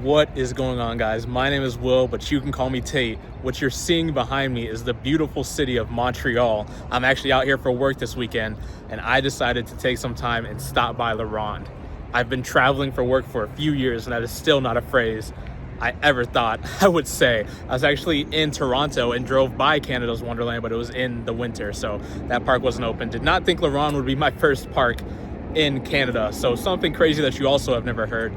What is going on, guys? My name is Will, but you can call me Tate. What you're seeing behind me is the beautiful city of Montreal. I'm actually out here for work this weekend, and I decided to take some time and stop by Ronde. I've been traveling for work for a few years, and that is still not a phrase I ever thought I would say. I was actually in Toronto and drove by Canada's Wonderland, but it was in the winter, so that park wasn't open. Did not think Ronde would be my first park in Canada. So something crazy that you also have never heard.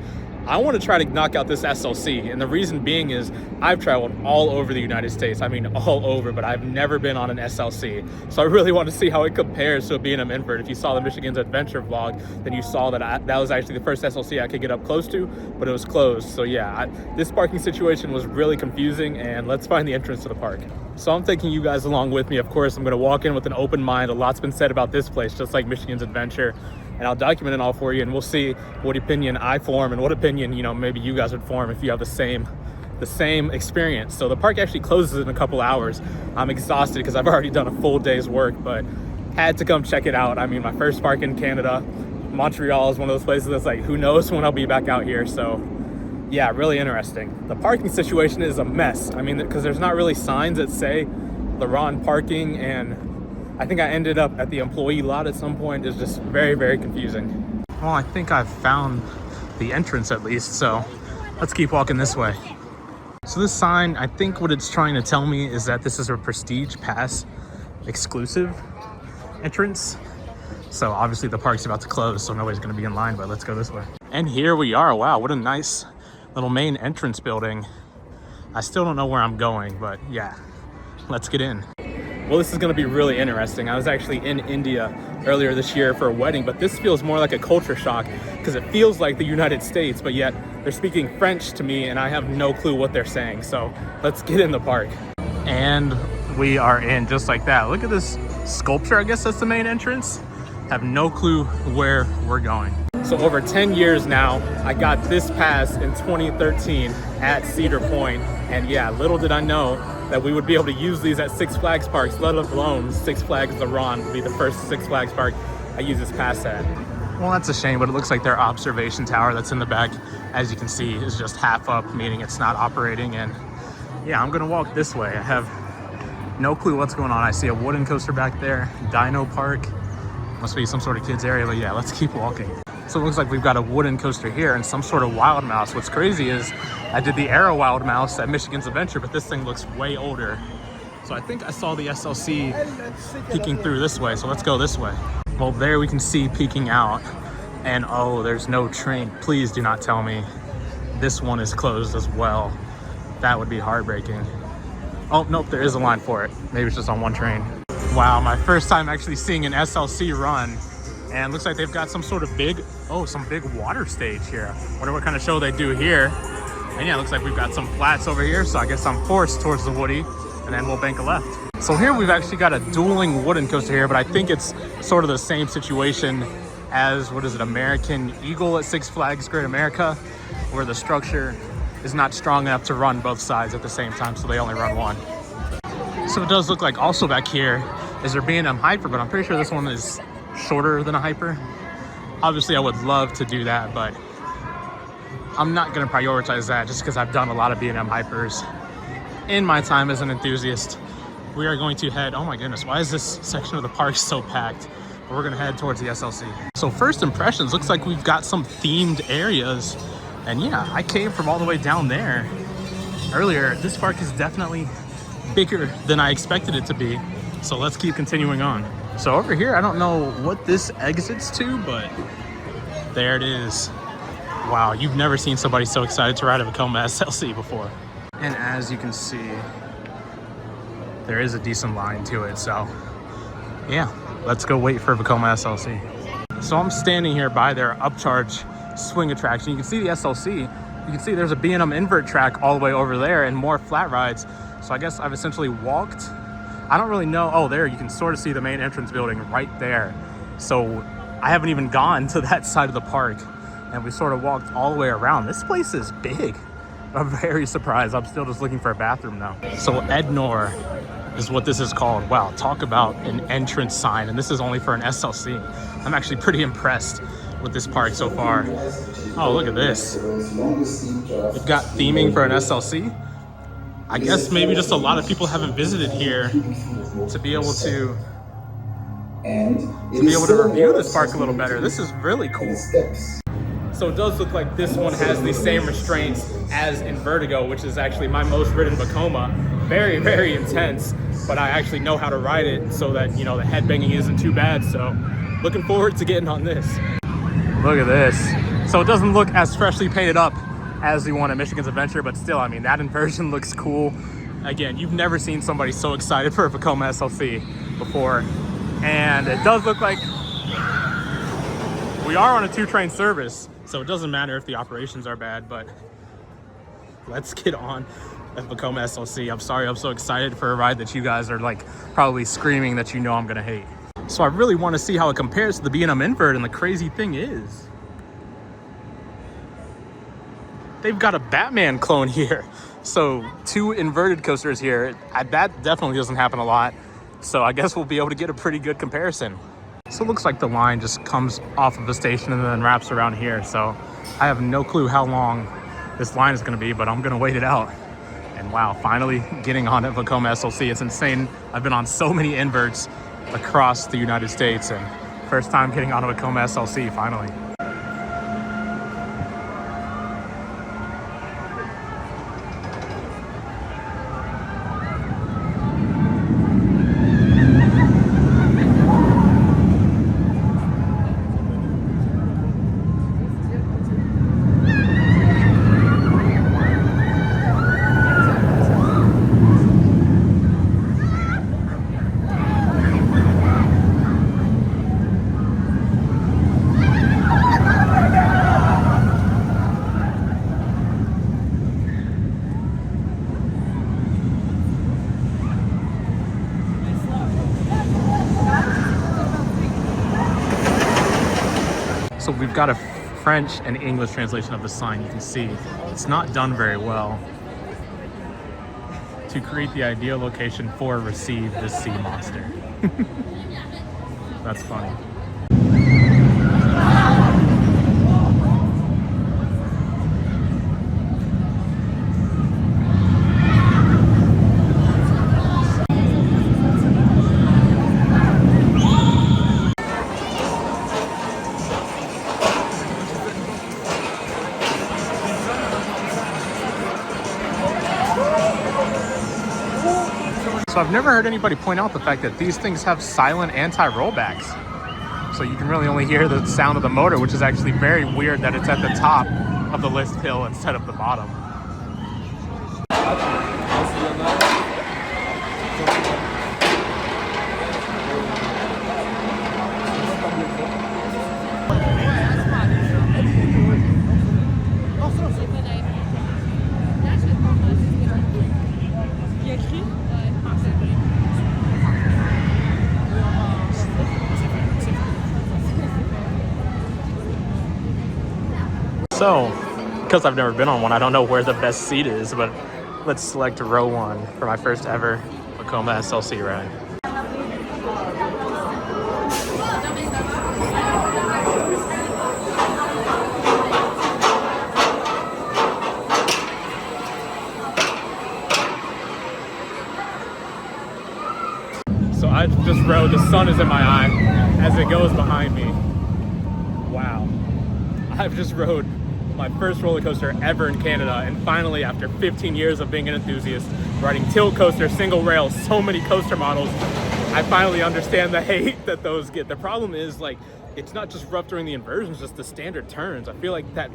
I want to try to knock out this SLC, and the reason being is I've traveled all over the United States. I mean, all over, but I've never been on an SLC. So I really want to see how it compares to a B&M invert. If you saw the Michigan's Adventure vlog, then you saw that that was actually the first SLC I could get up close to, but it was closed. So yeah, this parking situation was really confusing, and let's find the entrance to the park. So I'm taking you guys along with me. Of course, I'm going to walk in with an open mind. A lot's been said about this place, just like Michigan's Adventure. And I'll document it all for you, and we'll see what opinion I form and what opinion, maybe you guys would form if you have the same experience. So the park actually closes in a couple hours. I'm exhausted because I've already done a full day's work, but had to come check it out. I mean, my first park in Canada. Montreal is one of those places that's like, who knows when I'll be back out here. So yeah, really interesting. The parking situation is a mess. I mean, because there's not really signs that say Ronde parking, and I think I ended up at the employee lot at some point. It's just very, very confusing. Well, I think I've found the entrance at least, so let's keep walking this way. So this sign, I think what it's trying to tell me is that this is a Prestige Pass exclusive entrance. So obviously the park's about to close, so nobody's gonna be in line, but let's go this way. And here we are. Wow, what a nice little main entrance building. I still don't know where I'm going, but yeah, let's get in. Well, this is going to be really interesting. I was actually in India earlier this year for a wedding, but this feels more like a culture shock because it feels like the United States, but yet they're speaking French to me and I have no clue what they're saying. So let's get in the park. And we are in just like that. Look at this sculpture. I guess that's the main entrance. Have no clue where we're going. So over 10 years now, I got this pass in 2013 at Cedar Point. And yeah, little did I know that we would be able to use these at Six Flags parks, let alone Six Flags the Ronde would be the first Six Flags park I use this pass at. Well, that's a shame, but it looks like their observation tower that's in the back, as you can see, is just half up, meaning it's not operating. And yeah, I'm gonna walk this way. I have no clue what's going on. I see a wooden coaster back there, Dino Park. Must be some sort of kids area, but yeah, let's keep walking. So it looks like we've got a wooden coaster here and some sort of wild mouse. What's crazy is I did the Arrow Wild Mouse at Michigan's Adventure, but this thing looks way older. So I think I saw the SLC peeking through this way, so let's go this way. Well, there we can see peeking out, and oh, there's no train. Please do not tell me this one is closed as well. That would be heartbreaking. Oh, nope, there is a line for it. Maybe it's just on one train. Wow, my first time actually seeing an SLC run. And looks like they've got some sort of big water stage here. Wonder what kind of show they do here. And yeah, looks like we've got some flats over here. So I guess I'm forced towards the Woody, and then we'll bank a left. So here we've actually got a dueling wooden coaster here, but I think it's sort of the same situation as, American Eagle at Six Flags Great America, where the structure is not strong enough to run both sides at the same time, so they only run one. So it does look like also back here is their B&M Hyper, but I'm pretty sure this one is shorter than a Hyper. Obviously I would love to do that, but I'm not going to prioritize that just because I've done a lot of B&M Hypers in my time as an enthusiast. We are going to head, oh my goodness, why is this section of the park so packed? But we're going to head towards the SLC. So first impressions, looks like we've got some themed areas. And yeah, I came from all the way down there earlier. This park is definitely bigger than I expected it to be. So let's keep continuing on. So over here, I don't know what this exits to, but there it is. Wow, you've never seen somebody so excited to ride a Vekoma SLC before. And as you can see, there is a decent line to it. So yeah, let's go wait for Vekoma SLC. So I'm standing here by their upcharge swing attraction. You can see the SLC. You can see there's a B&M invert track all the way over there and more flat rides. So I guess I've essentially walked. I don't really know. Oh, there, you can sort of see the main entrance building right there. So I haven't even gone to that side of the park, and we sort of walked all the way around. This place is big. I'm very surprised. I'm still just looking for a bathroom though. So Ednor is what this is called. Wow, talk about an entrance sign, and this is only for an SLC. I'm actually pretty impressed with this park so far. Oh, look at this. We've got theming for an SLC. I guess maybe just a lot of people haven't visited here to be able to review this park a little better. This is really cool. So it does look like this one has the same restraints as in Vertigo, which is actually my most ridden Vekoma. Very, very intense, but I actually know how to ride it so that, you know, the headbanging isn't too bad. So looking forward to getting on this. Look at this. So it doesn't look as freshly painted up as the one at Michigan's Adventure, but still, I mean, that inversion looks cool. Again, you've never seen somebody so excited for a Vekoma SLC before. And it does look like we are on a 2-train service, so it doesn't matter if the operations are bad, but let's get on a Vekoma SLC. I'm sorry I'm so excited for a ride that you guys are like probably screaming that you know I'm gonna hate. So I really want to see how it compares to the B&M invert, and the crazy thing is they've got a Batman clone here. So 2 inverted coasters here. That definitely doesn't happen a lot. So I guess we'll be able to get a pretty good comparison. So it looks like the line just comes off of the station and then wraps around here. So I have no clue how long this line is gonna be, but I'm gonna wait it out. And wow, finally getting on a Vekoma SLC. It's insane. I've been on so many inverts across the United States, and first time getting on a Vekoma SLC finally. So we've got a French and English translation of the sign. You can see it's not done very well. To create the ideal location for receive this sea monster. That's funny. So I've never heard anybody point out the fact that these things have silent anti-rollbacks. So you can really only hear the sound of the motor, which is actually very weird that it's at the top of the lift hill instead of the bottom. So, because I've never been on one, I don't know where the best seat is, but let's select row 1 for my first ever Vekoma SLC ride. So I just rode, the sun is in my eye as it goes behind me. Wow. I've just rode my first roller coaster ever in Canada, and finally, after 15 years of being an enthusiast, riding tilt coaster, single rail, so many coaster models, I finally understand the hate that those get. The problem is, like, it's not just rough during the inversions, just the standard turns. I feel like that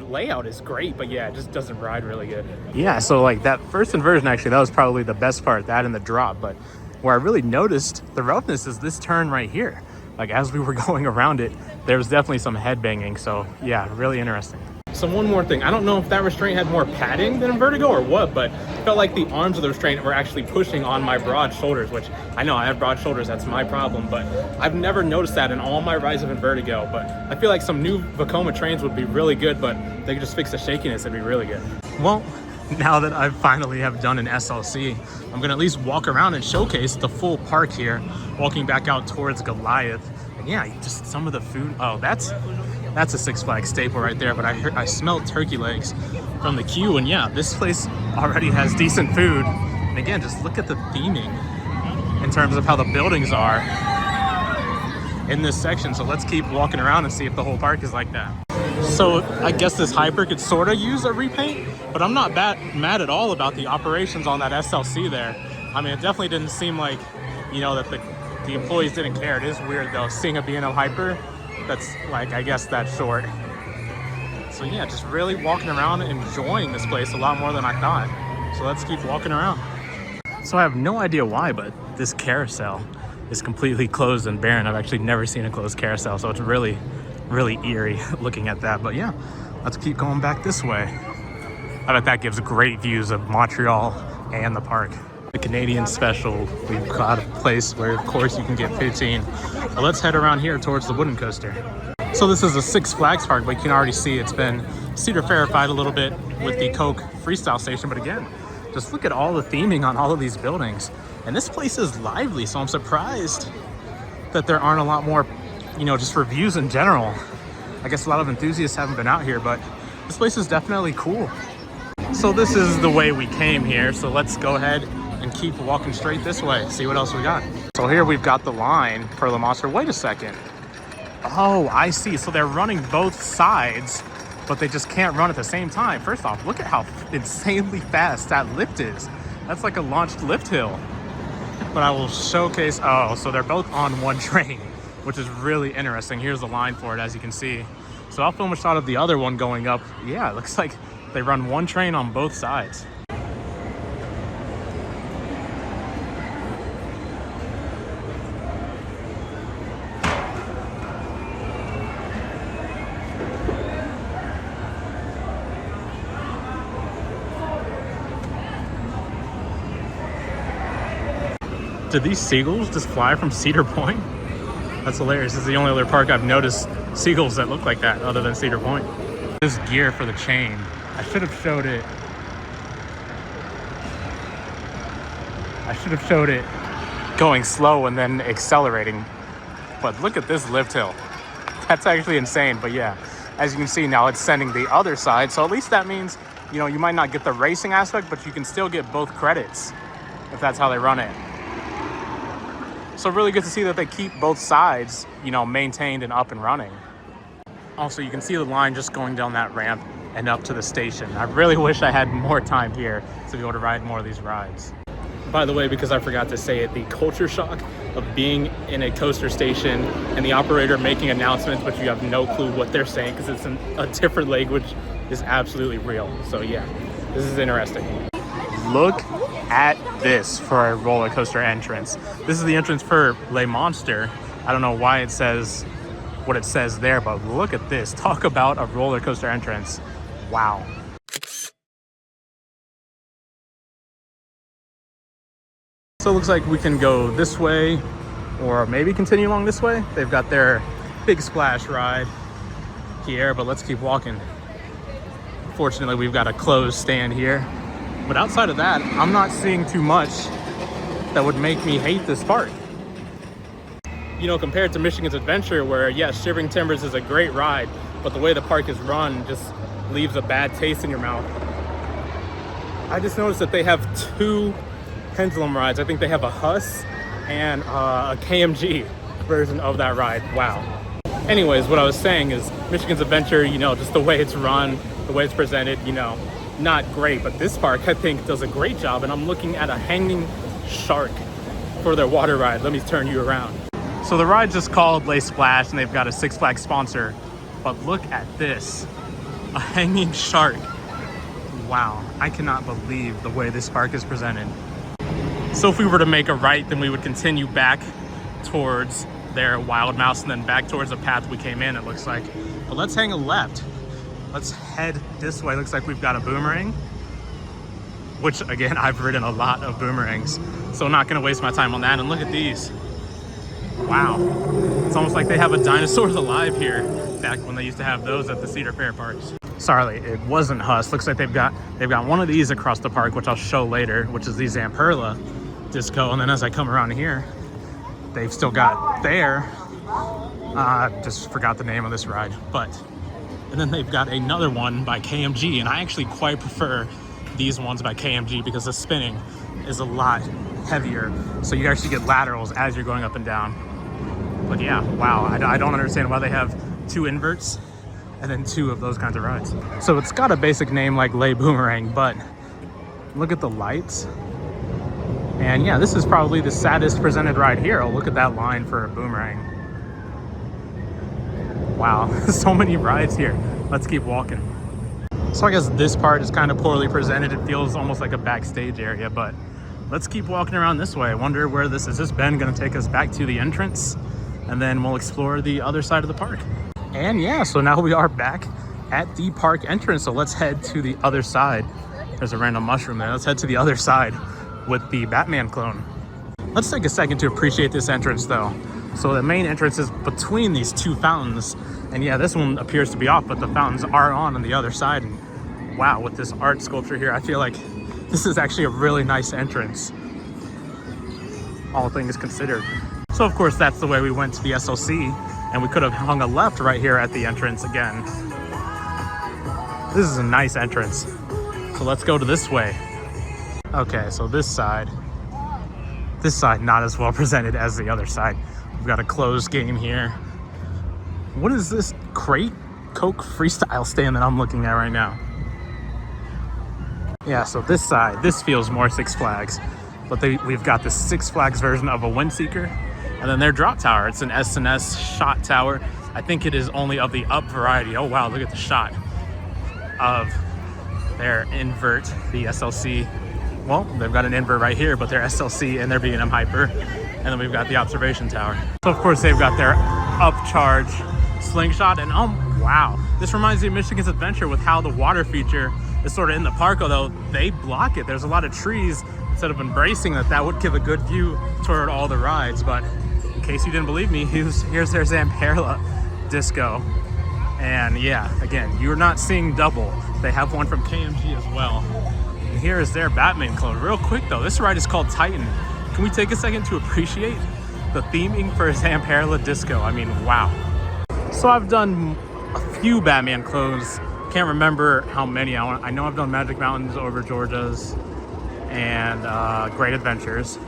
layout is great, but yeah, it just doesn't ride really good. Yeah, so like that first inversion, actually, that was probably the best part, that and the drop. But where I really noticed the roughness is this turn right here. Like, as we were going around it, there was definitely some head banging. So yeah, really interesting. So one more thing, I don't know if that restraint had more padding than in Vertigo or what, but it felt like the arms of the restraint were actually pushing on my broad shoulders, which I know I have broad shoulders, that's my problem, but I've never noticed that in all my rides of Vertigo. But I feel like some new Vekoma trains would be really good, but they could just fix the shakiness, it'd be really good. Well, now that I finally have done an SLC, I'm gonna at least walk around and showcase the full park here, walking back out towards Goliath. And yeah, just some of the food, oh, that's That's a Six Flags staple right there, but I smelled turkey legs from the queue, and yeah, this place already has decent food. And again, just look at the theming in terms of how the buildings are in this section. So let's keep walking around and see if the whole park is like that. So I guess this hyper could sort of use a repaint, but I'm not mad at all about the operations on that SLC there. I mean, it definitely didn't seem like, you know, that the employees didn't care. It is weird though, seeing a B&M hyper that's like, I guess that short. So yeah, just really walking around and enjoying this place a lot more than I thought. So let's keep walking around. So I have no idea why, but this carousel is completely closed and barren. I've actually never seen a closed carousel, so it's really, really eerie looking at that. But yeah, let's keep going back this way. I bet that gives great views of Montreal and the park. The Canadian special, we've got a place where of course you can get poutine. But let's head around here towards the wooden coaster. So this is a Six Flags park, but you can already see it's been Cedar Fairified a little bit with the Coke freestyle station. But again, just look at all the theming on all of these buildings. And this place is lively, so I'm surprised that there aren't a lot more, you know, just reviews in general. I guess a lot of enthusiasts haven't been out here, but this place is definitely cool. So this is the way we came here, so let's go ahead and keep walking straight this way, see what else we got. So here we've got the line for the Monster. Wait a second. Oh, I see. So they're running both sides, but they just can't run at the same time. First off, look at how insanely fast that lift is. That's like a launched lift hill. But I will showcase, oh, so they're both on one train, which is really interesting. Here's the line for it, as you can see. So I'll film a shot of the other one going up. Yeah, it looks like they run one train on both sides. Did these seagulls just fly from Cedar Point? That's hilarious. This is the only other park I've noticed seagulls that look like that other than Cedar Point. This gear for the chain, I should have showed it. I should have showed it going slow and then accelerating. But look at this lift hill. That's actually insane. But yeah, as you can see now, it's sending the other side. So at least that means, you know, you might not get the racing aspect, but you can still get both credits if that's how they run it. So really good to see that they keep both sides, you know, maintained and up and running. Also, you can see the line just going down that ramp and up to the station. I really wish I had more time here to be able to ride more of these rides. By the way, because I forgot to say it, the culture shock of being in a coaster station and the operator making announcements, but you have no clue what they're saying because it's in a different language, is absolutely real. So yeah, this is interesting. Look at this for a roller coaster entrance. This is the entrance for Le Monster. I don't know why it says what it says there, but look at this. Talk about a roller coaster entrance. Wow. So it looks like we can go this way or maybe continue along this way. They've got their big splash ride here, but let's keep walking. Fortunately, we've got a closed stand here. But outside of that, I'm not seeing too much that would make me hate this park. You know, compared to Michigan's Adventure, where yes, Shivering Timbers is a great ride, but the way the park is run just leaves a bad taste in your mouth. I just noticed that they have two pendulum rides. I think they have a Huss and a KMG version of that ride. Wow. Anyways, what I was saying is Michigan's Adventure, you know, just the way it's run, the way it's presented, you know, not great, but this park I think does a great job. And I'm looking at a hanging shark for their water ride. Let me turn you around. So the ride's just called Le Splash and they've got a Six Flags sponsor, but look at this, a hanging shark. Wow, I cannot believe the way this park is presented. So if we were to make a right, then we would continue back towards their Wild Mouse and then back towards the path we came in, it looks like. But let's hang a left. Let's head this way. Looks like we've got a boomerang, which again, I've ridden a lot of boomerangs, so I'm not gonna waste my time on that. And look at these. Wow. It's almost like they have a Dinosaurs Alive here, back when they used to have those at the Cedar Fair parks. Sorry, it wasn't Huss. Looks like they've got one of these across the park, which I'll show later, which is the Zamperla Disco. And then as I come around here, they've still got their Just forgot the name of this ride, but and then they've got another one by KMG, and I actually quite prefer these ones by KMG because the spinning is a lot heavier, so you actually get laterals as you're going up and down. But yeah, wow, I don't understand why they have 2 inverts and then 2 of those kinds of rides. So it's got a basic name like Lay Boomerang, but look at the lights. And yeah, this is probably the saddest presented ride here. Oh, look at that line for a boomerang. Wow, so many rides here. Let's keep walking. So I guess this part is kind of poorly presented. It feels almost like a backstage area, but let's keep walking around this way. I wonder where this is. This Ben going to take us back to the entrance, and then we'll explore the other side of the park. And yeah, so now we are back at the park entrance. So let's head to the other side. There's a random mushroom there. Let's head to the other side with the Batman clone. Let's take a second to appreciate this entrance though. So the main entrance is between these 2 fountains. And yeah, this one appears to be off, but the fountains are on the other side. And wow, with this art sculpture here, I feel like this is actually a really nice entrance, all things considered. So of course, that's the way we went to the SLC, and we could have hung a left right here at the entrance again. This is a nice entrance. So let's go to this way. Okay, so this side not as well presented as the other side. We've got a closed game here. What is this crate Coke freestyle stand that I'm looking at right now? Yeah, so this side, this feels more Six Flags, but we've got the Six Flags version of a Windseeker, and then their drop tower. It's an S&S shot tower. I think it is only of the up variety. Oh wow, look at the shot of their invert, the SLC. Well, they've got an invert right here, but their SLC and their B&M Hyper. And then we've got the observation tower. So of course they've got their upcharge slingshot, and wow. This reminds me of Michigan's Adventure with how the water feature is sort of in the park, although they block it. There's a lot of trees. Instead of embracing that would give a good view toward all the rides. But in case you didn't believe me, here's their Zamperla disco. And yeah, again, you're not seeing double. They have one from KMG as well. And here is their Batman clone. Real quick though, this ride is called Titan. Can we take a second to appreciate the theming for Zamperla disco? I mean, wow. So I've done a few Batman clones. Can't remember how many. I know I've done Magic Mountains over Georgia's and Great Adventures.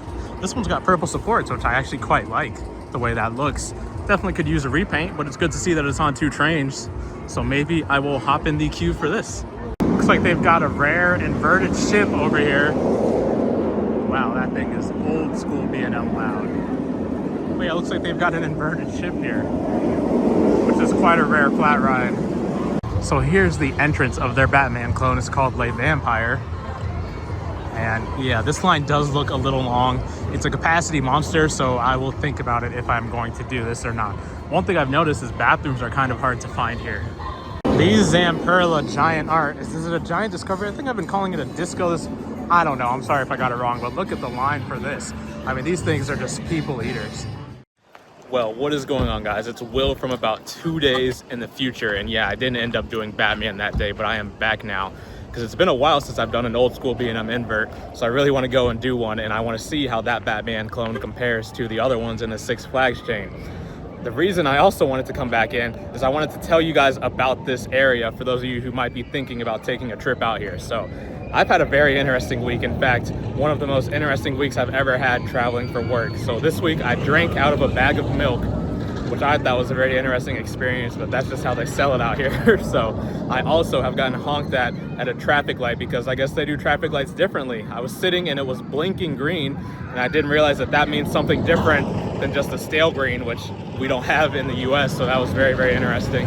This one's got purple supports, which I actually quite like the way that looks. Definitely could use a repaint, but it's good to see that it's on 2 trains. So maybe I will hop in the queue for this. Looks like they've got a rare inverted ship over here. Wow, that thing is old school B&M loud. But yeah, it looks like they've got an inverted ship here, which is quite a rare flat ride. So here's the entrance of their Batman clone. It's called Le Vampire. And yeah, this line does look a little long. It's a capacity monster, so I will think about it if I'm going to do this or not. One thing I've noticed is bathrooms are kind of hard to find here. These Zamperla giant art, is it a giant discovery? I think I've been calling it a disco. I don't know, I'm sorry if I got it wrong, but look at the line for this. I mean, these things are just people eaters. Well, what is going on, guys? It's Will from about 2 days in the future. And yeah, I didn't end up doing Batman that day, but I am back now because it's been a while since I've done an old school B&M invert. So I really want to go and do one, and I want to see how that Batman clone compares to the other ones in the Six Flags chain. The reason I also wanted to come back in is I wanted to tell you guys about this area for those of you who might be thinking about taking a trip out here. So I've had a very interesting week. In fact, one of the most interesting weeks I've ever had traveling for work. So this week I drank out of a bag of milk, which I thought was a very interesting experience, but that's just how they sell it out here. So I also have gotten honked at a traffic light because I guess they do traffic lights differently. I was sitting and it was blinking green, and I didn't realize that means something different than just a stale green, which we don't have in the US. So that was very, very interesting.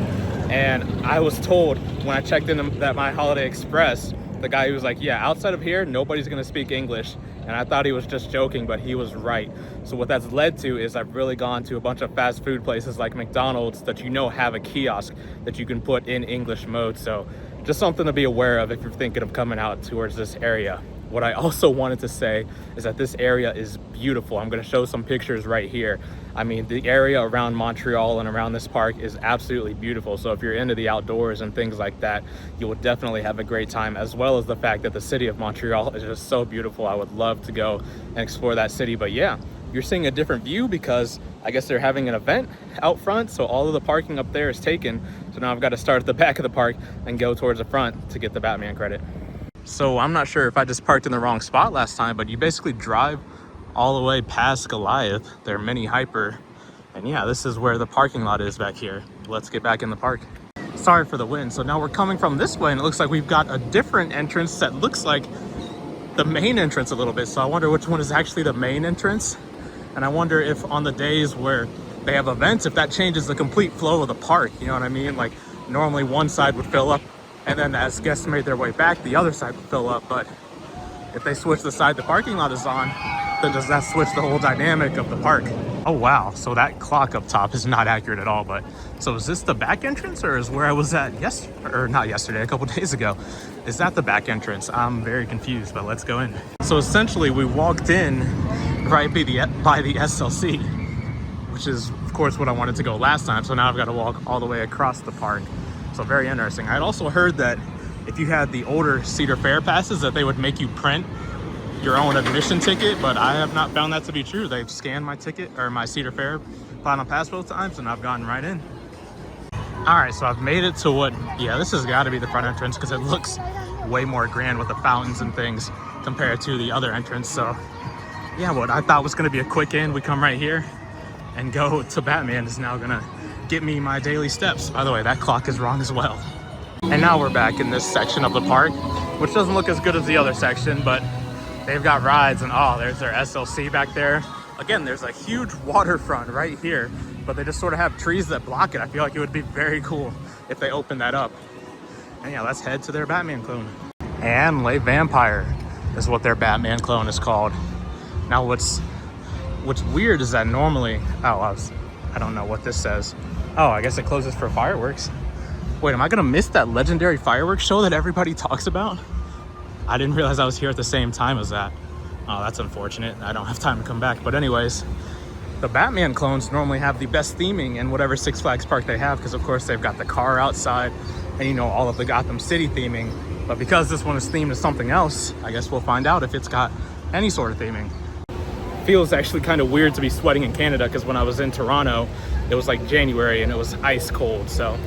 And I was told when I checked in that my Holiday Express, the guy who was like, yeah, outside of here, nobody's gonna speak English. And I thought he was just joking, but he was right. So what that's led to is I've really gone to a bunch of fast food places like McDonald's that have a kiosk that you can put in English mode. So just something to be aware of if you're thinking of coming out towards this area. What I also wanted to say is that this area is beautiful. I'm gonna show some pictures right here. I mean, the area around Montreal and around this park is absolutely beautiful. So if you're into the outdoors and things like that, you will definitely have a great time, as well as the fact that the city of Montreal is just so beautiful. I would love to go and explore that city. But yeah, you're seeing a different view because I guess they're having an event out front, so all of the parking up there is taken. So now I've got to start at the back of the park and go towards the front to get the Batman credit. So I'm not sure if I just parked in the wrong spot last time, but you basically drive all the way past Goliath, their mini hyper, and yeah, this is where the parking lot is back here. Let's get back in the park. Sorry for the wind. So now we're coming from this way, and it looks like we've got a different entrance that looks like the main entrance a little bit. So I wonder which one is actually the main entrance. And I wonder if on the days where they have events, if that changes the complete flow of the park. You know what I mean? Like normally one side would fill up, and then as guests made their way back, the other side would fill up. But if they switch the side the parking lot is on, then does that switch the whole dynamic of the park? Oh wow, so that clock up top is not accurate at all. But so is this the back entrance, or is where I was at not yesterday, a couple days ago? Is that the back entrance? I'm very confused, but let's go in. So essentially we walked in right by the SLC, which is of course what I wanted to go last time. So now I've got to walk all the way across the park. So very interesting. I'd also heard that if you had the older Cedar Fair passes that they would make you print your own admission ticket, but I have not found that to be true. They've scanned my ticket, or my Cedar Fair Platinum Pass both times, and I've gotten right in. All right, so I've made it to what, yeah, this has got to be the front entrance because it looks way more grand with the fountains and things compared to the other entrance. So yeah, what I thought was going to be a quick in, we come right here and go to Batman, is now going to get me my daily steps. By the way, that clock is wrong as well. And now we're back in this section of the park, which doesn't look as good as the other section, but they've got rides, and oh, there's their SLC back there. Again, there's a huge waterfront right here, but they just sort of have trees that block it. I feel like it would be very cool if they opened that up. And yeah, let's head to their Batman clone. And Le Vampire is what their Batman clone is called. Now what's weird is that normally, I don't know what this says. Oh, I guess it closes for fireworks. Wait, am I gonna miss that legendary fireworks show that everybody talks about? I didn't realize I was here at the same time as that. Oh, that's unfortunate. I don't have time to come back. But anyways, the Batman clones normally have the best theming in whatever Six Flags park they have, because of course they've got the car outside and you know, all of the Gotham City theming. But because this one is themed to something else, I guess we'll find out if it's got any sort of theming. Feels actually kind of weird to be sweating in Canada, because when I was in Toronto, it was like January and it was ice cold. So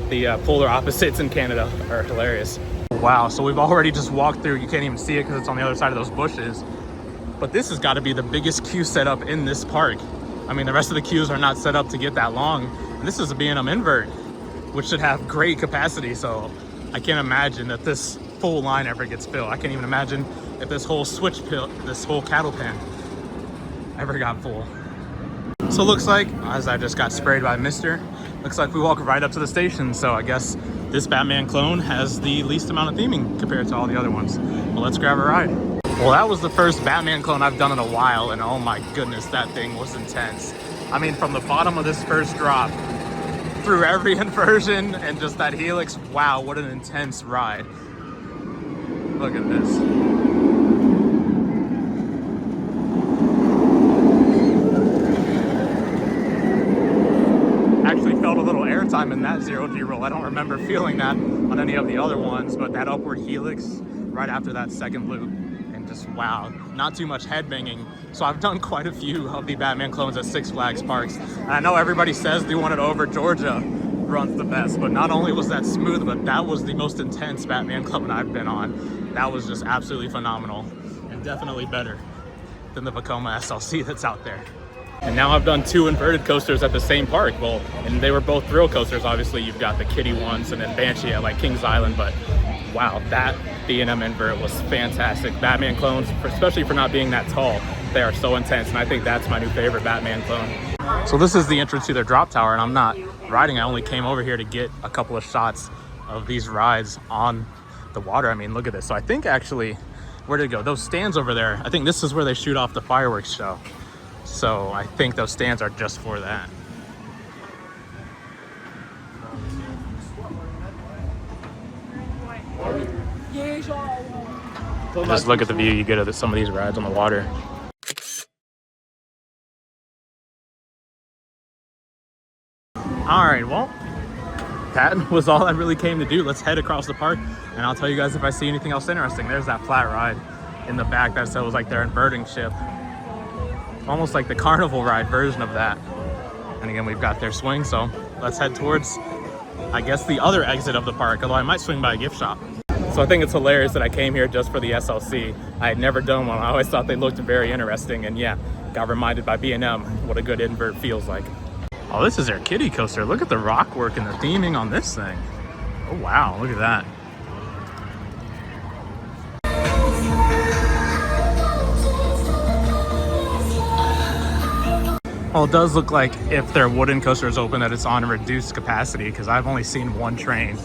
the polar opposites in Canada are hilarious. Wow, so we've already just walked through. You can't even see it because it's on the other side of those bushes. But this has got to be the biggest queue set up in this park. I mean, the rest of the queues are not set up to get that long. And this is a B&M invert, which should have great capacity. So I can't imagine that this full line ever gets filled. I can't even imagine if this whole this whole cattle pen ever got full. So it looks like, as I just got sprayed by Mister, looks like we walk right up to the station. So I guess this Batman clone has the least amount of theming compared to all the other ones. Well, let's grab a ride. Well, that was the first Batman clone I've done in a while, and oh my goodness, that thing was intense. I mean, from the bottom of this first drop through every inversion and just that helix, wow, what an intense ride. Look at this. Felt a little airtime in that 0G roll. I don't remember feeling that on any of the other ones, but that upward helix right after that second loop, and just wow, not too much head banging. So I've done quite a few of the Batman clones at Six Flags parks, and I know everybody says the one at Over Georgia runs the best, but not only was that smooth, but that was the most intense Batman clone I've been on. That was just absolutely phenomenal, and definitely better than the Vekoma SLC that's out there. And now I've done 2 inverted coasters at the same park. Well, and they were both thrill coasters. Obviously, you've got the kiddie ones and then Banshee at like Kings Island. But wow, that B&M invert was fantastic. Batman clones, especially for not being that tall, they are so intense. And I think that's my new favorite Batman clone. So this is the entrance to their drop tower, and I'm not riding. I only came over here to get a couple of shots of these rides on the water. I mean, look at this. So I think actually, where did it go? Those stands over there, I think this is where they shoot off the fireworks show. So I think those stands are just for that. Just look at the view you get of some of these rides on the water. All right, well, that was all I really came to do. Let's head across the park, and I'll tell you guys if I see anything else interesting. There's that flat ride in the back that was like their inverting ship. almost like the carnival ride version of that. And again, we've got their swing, so let's head towards, I guess, the other exit of the park, although I might swing by a gift shop. So I think it's hilarious that I came here just for the SLC. I had never done one. I always thought they looked very interesting, and yeah, got reminded by B&M what a good invert feels like. Oh, this is their kiddie coaster. Look at the rock work and the theming on this thing. Oh wow, look at that. Well, it does look like if their wooden coaster is open that it's on a reduced capacity, because I've only seen one train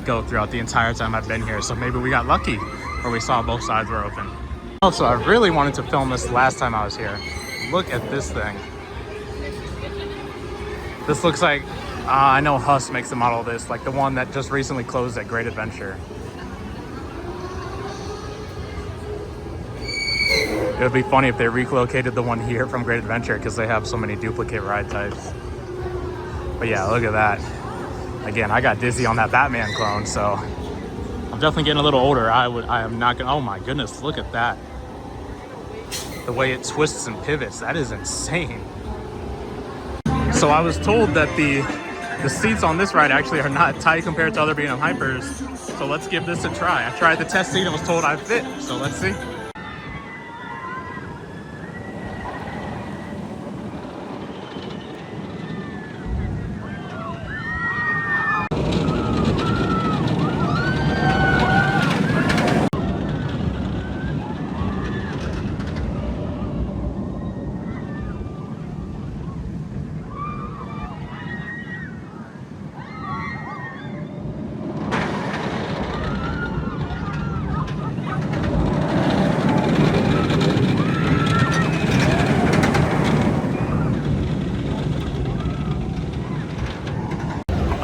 go throughout the entire time I've been here. So maybe we got lucky, or we saw both sides were open. Also, I really wanted to film this last time I was here. Look at this thing. This looks like, I know Huss makes a model of this, like the one that just recently closed at Great Adventure. It would be funny if they relocated the one here from Great Adventure, because they have so many duplicate ride types. But yeah, look at that. Again, I got dizzy on that Batman clone, so I'm definitely getting a little older. I am not gonna, oh my goodness, look at that. The way it twists and pivots, that is insane. So I was told that the seats on this ride actually are not tight compared to other B&M Hypers. So let's give this a try. I tried the test seat and was told I fit, so let's see.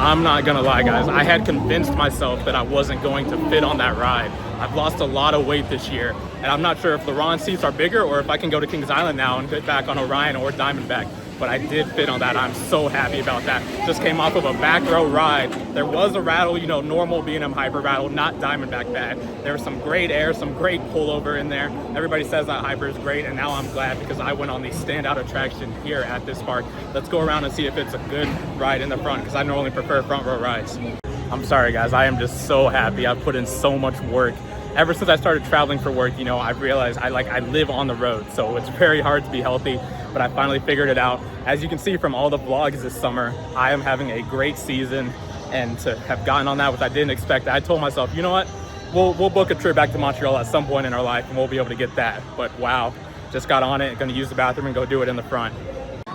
I'm not gonna lie, guys. I had convinced myself that I wasn't going to fit on that ride. I've lost a lot of weight this year, and I'm not sure if the Ronde seats are bigger or if I can go to Kings Island now and fit back on Orion or Diamondback. But I did fit on that. I'm so happy about that. Just came off of a back row ride. There was a rattle, you know, normal B&M Hyper rattle, not Diamondback bad. There was some great air, some great pullover in there. Everybody says that Hyper is great, and now I'm glad because I went on the standout attraction here at this park. Let's go around and see if it's a good ride in the front, because I normally prefer front row rides. I'm sorry, guys. I am just so happy. I've put in so much work. Ever since I started traveling for work, you know, I've realized I live on the road, so it's very hard to be healthy, but I finally figured it out. As you can see from all the vlogs this summer, I am having a great season, and to have gotten on that, which I didn't expect, I told myself, you know what, we'll book a trip back to Montreal at some point in our life, and we'll be able to get that. But wow, just got on it, gonna use the bathroom and go do it in the front.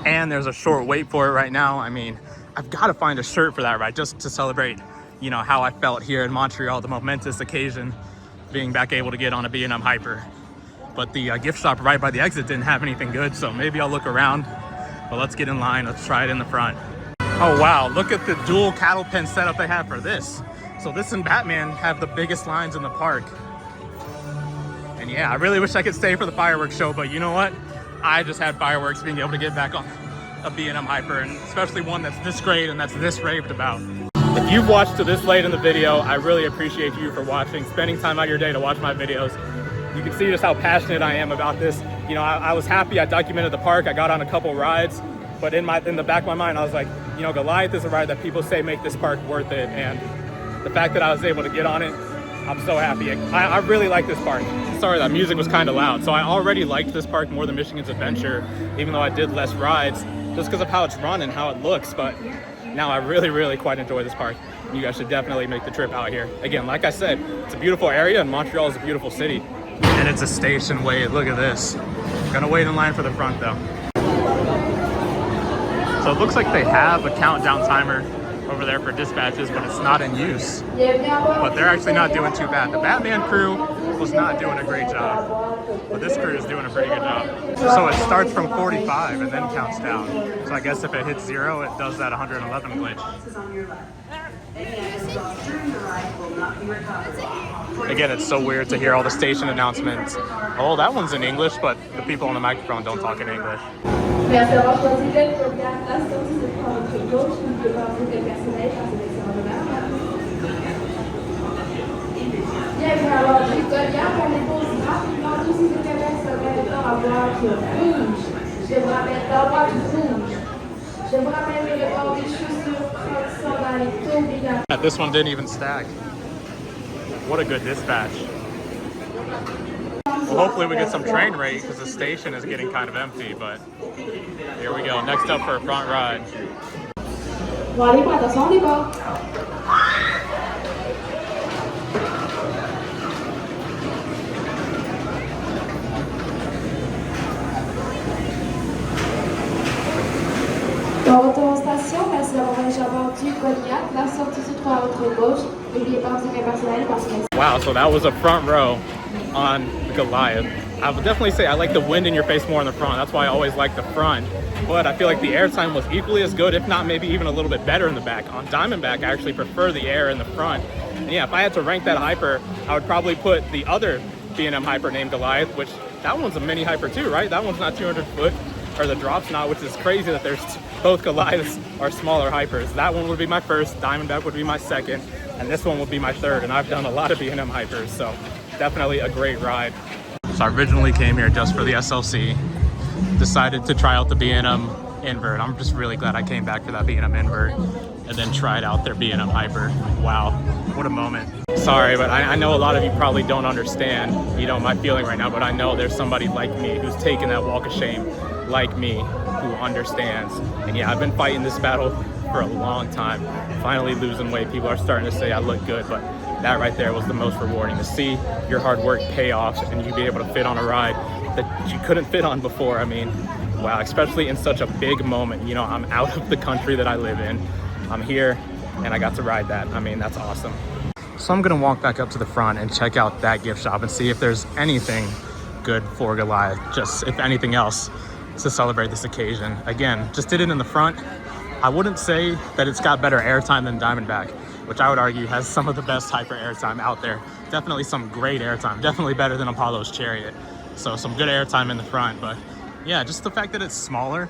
And there's a short wait for it right now. I mean, I've got to find a shirt for that ride just to celebrate, you know, how I felt here in Montreal, the momentous occasion being back able to get on a B&M Hyper. But the gift shop right by the exit didn't have anything good, so maybe I'll look around. But let's get in line, let's try it in the front. Oh wow, look at the dual cattle pen setup they have for this. So this and Batman have the biggest lines in the park. And yeah, I really wish I could stay for the fireworks show, but you know what? I just had fireworks, being able to get back on a B&M Hyper, and especially one that's this great and that's this raved about. If you've watched to this late in the video, I really appreciate you for watching, spending time out of your day to watch my videos. You can see just how passionate I am about this. You know, I was happy I documented the park. I got on a couple rides, but in the back of my mind, I was like, you know, Goliath is a ride that people say make this park worth it. And the fact that I was able to get on it, I'm so happy. I really like this park. Sorry, that music was kind of loud. So I already liked this park more than Michigan's Adventure, even though I did less rides, just because of how it's run and how it looks. But now I really quite enjoy this park. You guys should definitely make the trip out here. Again, like I said, it's a beautiful area, and Montreal is a beautiful city. And it's a station wait. Look at this. Gonna wait in line for the front though. So it looks like they have a countdown timer over there for dispatches, but it's not in use. But they're actually not doing too bad. The Batman crew was not doing a great job, but this crew is doing a pretty good job. So it starts from 45 and then counts down. So I guess if it hits 0, it does that 111 glitch. Again, it's so weird to hear all the station announcements. Oh, that one's in English, but the people on the microphone don't talk in English. Je vous rappelle d'abord du rouge. Je vous rappelle que le port des chaussures sandales est obligatoire. This one didn't even stack. What a good dispatch. Well, hopefully we get some train rate because the station is getting kind of empty, but here we go. Next up for a front ride. Bon, allez, attention, on y va. Bon retour aux stations, merci d'avoir voyagé à bord du Goliath. La sortie se trouve à votre gauche. N'oubliez pas vos effets personnels parce que... Wow, so that was a front row on the Goliath. I would definitely say I like the wind in your face more in the front. That's why I always like the front. But I feel like the airtime was equally as good, if not maybe even a little bit better in the back. On Diamondback, I actually prefer the air in the front. And yeah, if I had to rank that hyper, I would probably put the other B&M hyper named Goliath, which that one's a mini hyper too, right? That one's not 200 foot, or the drop's not, which is crazy that there's both Goliaths are smaller hypers. That one would be my first, Diamondback would be my second, and this one would be my third. And I've done a lot of B&M hypers, so definitely a great ride. So I originally came here just for the SLC, decided to try out the B&M invert. I'm just really glad I came back for that B&M invert and then tried out their B&M hyper. Wow, what a moment. Sorry, but I know a lot of you probably don't understand, you know, my feeling right now, but I know there's somebody like me who's taken that walk of shame like me, who understands. And yeah, I've been fighting this battle for a long time. Finally losing weight. People are starting to say I look good, but that right there was the most rewarding, to see your hard work pay off and you be able to fit on a ride that you couldn't fit on before. I mean, wow, especially in such a big moment. You know, I'm out of the country that I live in. I'm here and I got to ride that. I mean, that's awesome. So I'm gonna walk back up to the front and check out that gift shop and see if there's anything good for Goliath, just if anything else to celebrate this occasion. Again, just did it in the front. I wouldn't say that it's got better airtime than Diamondback, which I would argue has some of the best hyper airtime out there. Definitely some great airtime, definitely better than Apollo's Chariot. So some good airtime in the front, but yeah, just the fact that it's smaller,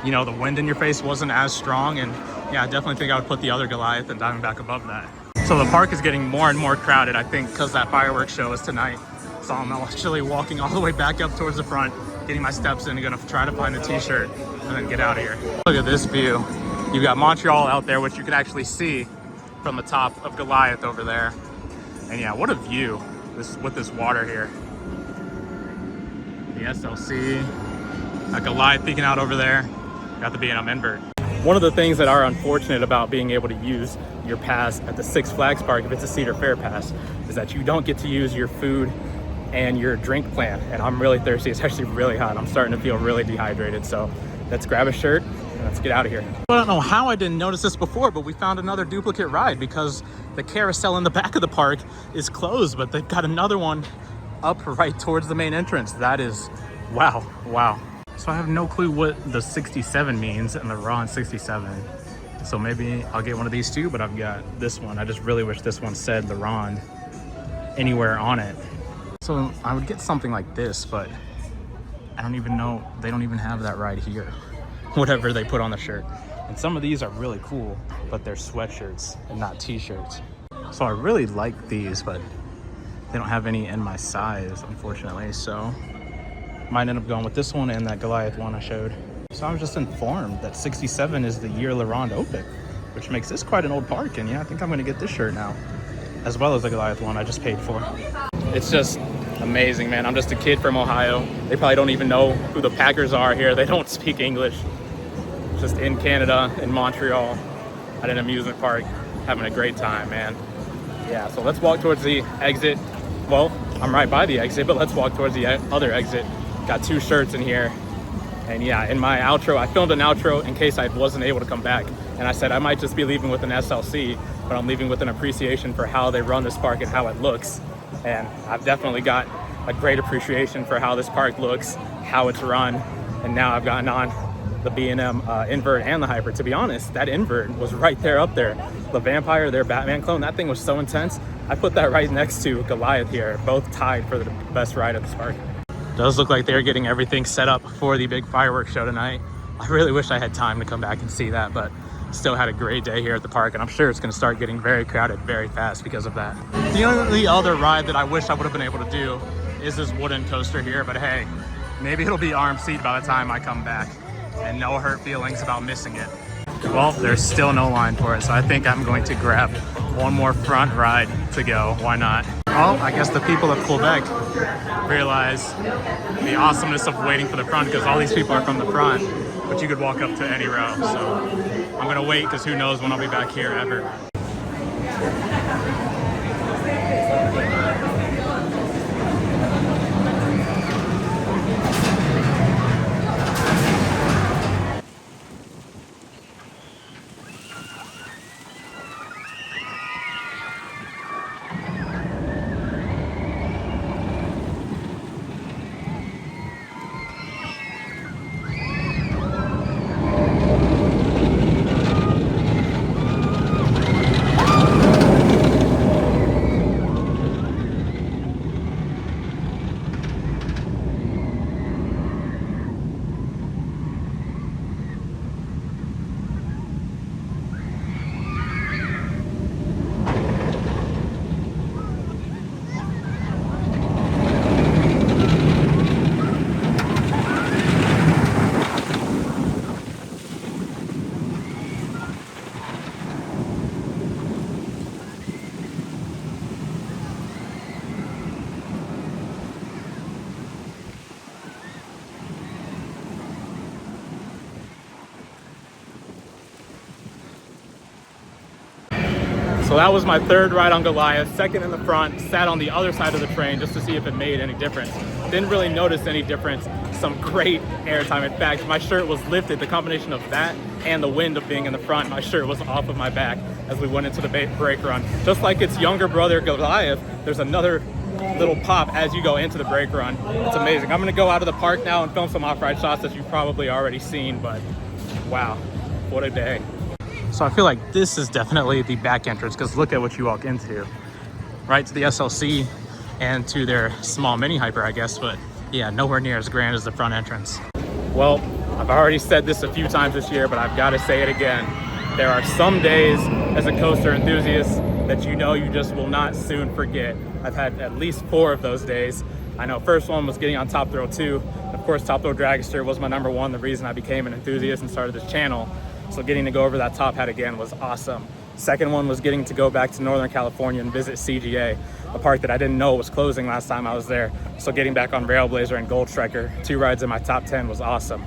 you know, the wind in your face wasn't as strong, and yeah, I definitely think I would put the other Goliath and Diamondback above that. So the park is getting more and more crowded, I think, because that fireworks show is tonight. So I'm actually walking all the way back up towards the front, getting my steps in, and gonna try to find a t-shirt and then get out of here. Look at this view. You've got Montreal out there, which you can actually see from the top of Goliath over there. And yeah, what a view with this water here. The SLC, got Goliath peeking out over there. Got the B&M invert. One of the things that are unfortunate about being able to use your pass at the Six Flags Park, if it's a Cedar Fair pass, is that you don't get to use your food and your drink plan. And I'm really thirsty. It's actually really hot. I'm starting to feel really dehydrated. So let's grab a shirt and let's get out of here. I don't know how I didn't notice this before, but we found another duplicate ride because the carousel in the back of the park is closed, but they've got another one up right towards the main entrance. That is, wow, wow. So I have no clue what the 67 means and the Ronde 67. So maybe I'll get one of these too, but I've got this one. I just really wish this one said the Ronde anywhere on it. So I would get something like this, but I don't even know, they don't even have that right here. Whatever they put on the shirt. And some of these are really cool, but they're sweatshirts and not t-shirts. So I really like these, but they don't have any in my size, unfortunately. So might end up going with this one and that Goliath one I showed. So I was just informed that 67 is the year La Ronde opened, which makes this quite an old park. And yeah, I think I'm gonna get this shirt now, as well as the Goliath one I just paid for. It's just amazing, man. I'm just a kid from Ohio. They probably don't even know who the Packers are here. They don't speak English. Just in Canada, in Montreal, at an amusement park, having a great time, man. Yeah, so let's walk towards the exit. Well, I'm right by the exit, but let's walk towards the other exit. Got two shirts in here. And yeah, in my outro, I filmed an outro in case I wasn't able to come back. And I said I might just be leaving with an SLC, but I'm leaving with an appreciation for how they run this park and how it looks. And I've definitely got a great appreciation for how this park looks, how it's run. And now I've gotten on the B&M invert and the hyper. To be honest, that invert was right there up there. The Vampire, their Batman clone, that thing was so intense. I put that right next to Goliath here, both tied for the best ride at this park. Does look like they're getting everything set up for the big fireworks show tonight. I really wish I had time to come back and see that, but still had a great day here at the park, and I'm sure it's gonna start getting very crowded very fast because of that. The only other ride that I wish I would have been able to do is this wooden coaster here, but hey, Maybe it'll be arm seat by the time I come back, and no hurt feelings about missing it. Well, there's still no line for it, so I think I'm going to grab one more front ride to go. Why not? Well, I guess the people of Quebec realize the awesomeness of waiting for the front, because all these people are from the front, but you could walk up to any row. So I'm gonna wait, because who knows when I'll be back here ever. So that was my third ride on Goliath, second in the front, sat on the other side of the train just to see if it made any difference. Didn't really notice any difference. Some great airtime. In fact, my shirt was lifted. The combination of that and the wind of being in the front, my shirt was off of my back as we went into the brake run. Just like its younger brother Goliath, there's another little pop as you go into the brake run. It's amazing. I'm gonna go out of the park now and film some off-ride shots that you've probably already seen, but wow, what a day. So I feel like this is definitely the back entrance, because look at what you walk into. Right to the SLC and to their small mini hyper, I guess, but yeah, nowhere near as grand as the front entrance. Well, I've already said this a few times this year, but I've got to say it again. There are some days as a coaster enthusiast that you know you just will not soon forget. I've had at least 4 of those days. I know first one was getting on Top Thrill 2. Of course, Top Thrill Dragster was my #1, the reason I became an enthusiast and started this channel. So getting to go over that top hat again was awesome. Second one was getting to go back to Northern California and visit CGA, a park that I didn't know was closing last time I was there. So getting back on Railblazer and Gold Striker, 2 rides in my top 10 was awesome.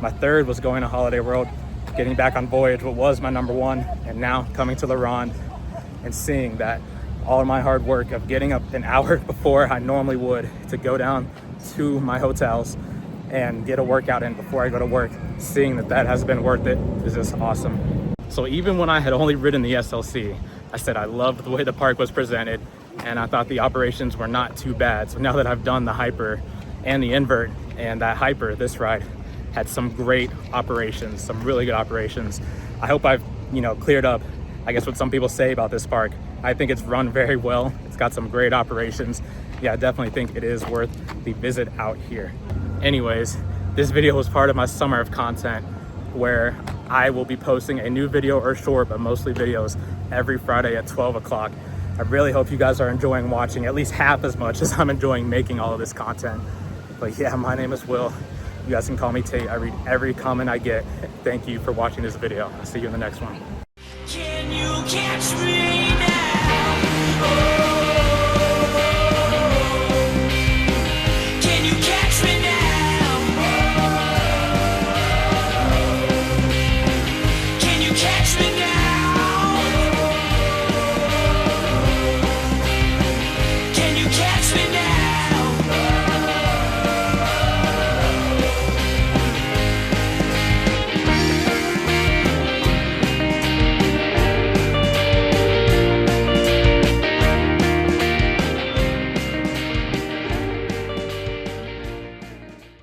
My third was going to Holiday World, getting back on Voyage, what was my #1, and now coming to the Ronde and seeing that all of my hard work of getting up an hour before I normally would to go down to my hotels and get a workout in before I go to work, seeing that that has been worth it is just awesome. So even when I had only ridden the SLC, I said I loved the way the park was presented, and I thought the operations were not too bad. So now that I've done the hyper and the invert, and that hyper, this ride had some great operations, some really good operations. I hope I've, cleared up, I guess, what some people say about this park. I think it's run very well. It's got some great operations. Yeah, I definitely think it is worth the visit out here. Anyways, this video was part of my summer of content where I will be posting a new video or short, but mostly videos, every Friday at 12 o'clock. I really hope you guys are enjoying watching at least half as much as I'm enjoying making all of this content. But yeah, my name is Will. You guys can call me Tate. I read every comment I get. Thank you for watching this video. I'll see you in the next one.